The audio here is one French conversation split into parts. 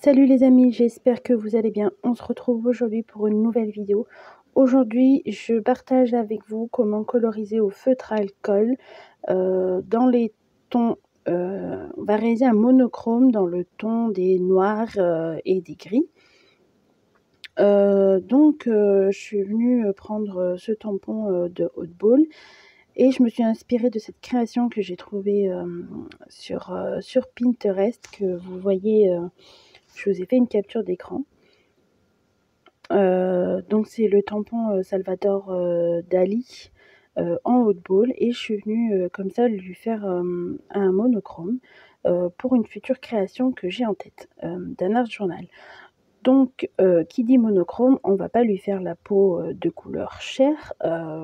Salut les amis, j'espère que vous allez bien. On se retrouve aujourd'hui pour une nouvelle vidéo. Aujourd'hui, je partage avec vous comment coloriser au feutre à alcool dans les tons. On va réaliser un monochrome dans le ton des noirs et des gris. Je suis venue prendre ce tampon de Hauteball et je me suis inspirée de cette création que j'ai trouvée sur Pinterest, que vous voyez. Je vous ai fait une capture d'écran. Donc c'est le tampon Salvador Dali en Hauteball, et je suis venue comme ça lui faire un monochrome pour une future création que j'ai en tête d'un art journal. Donc qui dit monochrome, on va pas lui faire la peau de couleur chair,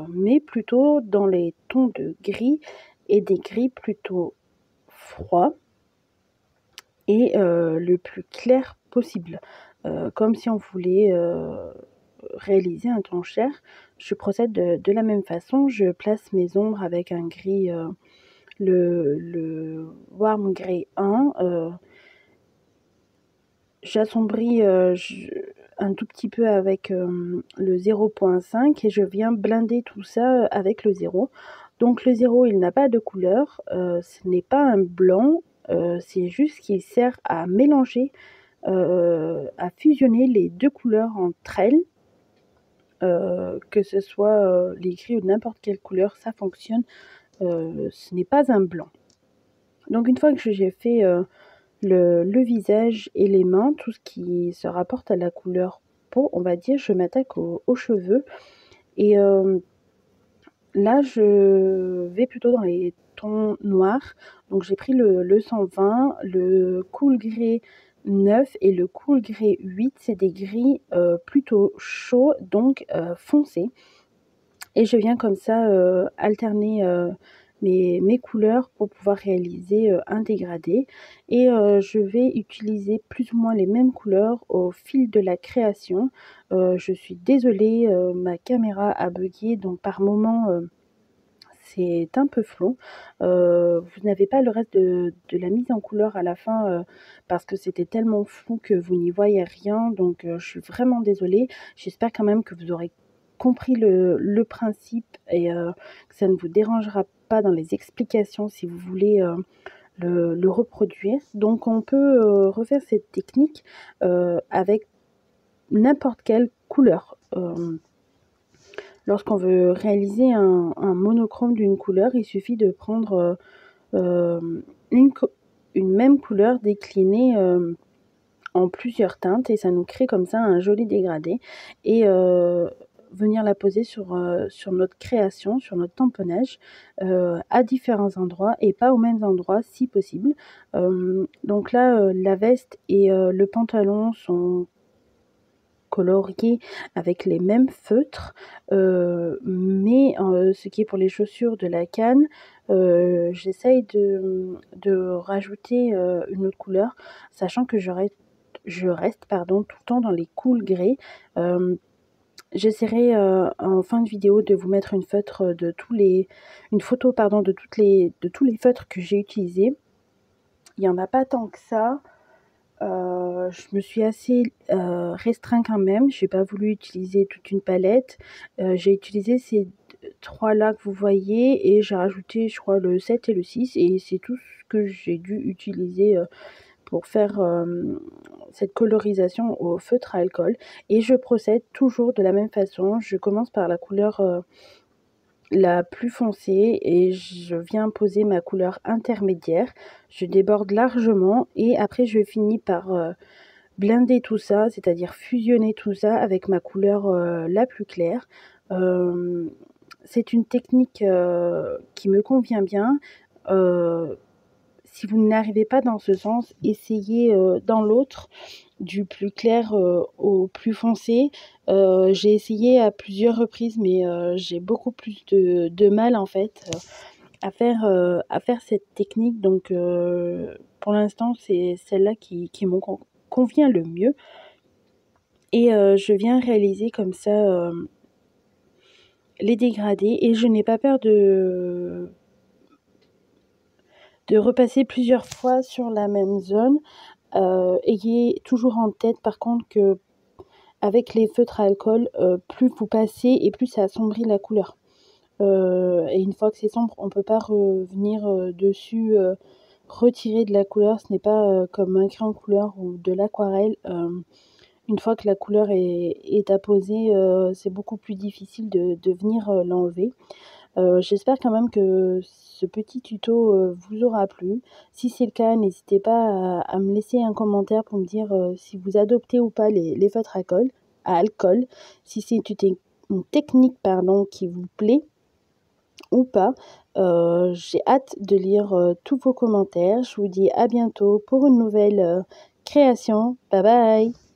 mais plutôt dans les tons de gris, et des gris plutôt froids et le plus clair possible. Comme si on voulait réaliser un ton chair. Je procède de la même façon. Je place mes ombres avec un gris, le Warm Grey 1. J'assombris un tout petit peu avec le 0.5 et je viens blinder tout ça avec le 0. Donc le 0, il n'a pas de couleur, ce n'est pas un blanc, c'est juste qu'il sert à mélanger, à fusionner les deux couleurs entre elles. Que ce soit les gris ou n'importe quelle couleur, ça fonctionne. Ce n'est pas un blanc. Donc une fois que j'ai fait le visage et les mains, tout ce qui se rapporte à la couleur peau, on va dire, je m'attaque aux cheveux. Et là, je vais plutôt dans les tons noirs. Donc j'ai pris le 120, le Cool Grey 9 et le Cool Grey 8. C'est des gris plutôt chauds, donc foncés. Et je viens comme ça alterner mes couleurs pour pouvoir réaliser un dégradé. Et je vais utiliser plus ou moins les mêmes couleurs au fil de la création. Je suis désolée, ma caméra a bugué, donc par moment c'est un peu flou. Vous n'avez pas le reste de la mise en couleur à la fin, parce que c'était tellement flou que vous n'y voyez rien. Donc je suis vraiment désolée. J'espère quand même que vous aurez compris le principe, et que ça ne vous dérangera pas dans les explications si vous voulez le reproduire. Donc on peut refaire cette technique avec n'importe quelle couleur. Lorsqu'on veut réaliser un monochrome d'une couleur, il suffit de prendre une même couleur déclinée en plusieurs teintes, et ça nous crée comme ça un joli dégradé. Et venir la poser sur notre création, sur notre tamponnage, à différents endroits et pas aux mêmes endroits si possible. Donc là, la veste et le pantalon sont coloriés avec les mêmes feutres, mais ce qui est pour les chaussures de la canne, j'essaye de rajouter une autre couleur, sachant que je reste tout le temps dans les cool grey. J'essaierai en fin de vidéo de vous mettre une photo de tous les feutres que j'ai utilisés. Il n'y en a pas tant que ça. Je me suis assez restreint quand même. J'ai pas voulu utiliser toute une palette. J'ai utilisé ces trois là que vous voyez, et j'ai rajouté, je crois, le 7 et le 6, et c'est tout ce que j'ai dû utiliser pour faire cette colorisation au feutre à alcool. Et je procède toujours de la même façon. Je commence par la couleur la plus foncée et je viens poser ma couleur intermédiaire. Je déborde largement et après je finis par blinder tout ça, c'est-à-dire fusionner tout ça avec ma couleur la plus claire. C'est une technique qui me convient bien. Si vous n'arrivez pas dans ce sens, essayez dans l'autre, du plus clair au plus foncé. J'ai essayé à plusieurs reprises, mais j'ai beaucoup plus de mal en fait à faire cette technique. Donc pour l'instant, c'est celle-là qui me convient le mieux. Et je viens réaliser comme ça les dégradés, et je n'ai pas peur de repasser plusieurs fois sur la même zone. Ayez toujours en tête par contre que avec les feutres à alcool, plus vous passez et plus ça assombrit la couleur. Et une fois que c'est sombre, on peut pas revenir dessus, retirer de la couleur. Ce n'est pas comme un crayon de couleur ou de l'aquarelle. Une fois que la couleur est apposée, c'est beaucoup plus difficile de venir l'enlever. J'espère quand même que ce petit tuto vous aura plu. Si c'est le cas, n'hésitez pas à me laisser un commentaire pour me dire si vous adoptez ou pas les feutres à alcool, si c'est une technique pardon, qui vous plaît ou pas. J'ai hâte de lire tous vos commentaires. Je vous dis à bientôt pour une nouvelle création. Bye bye.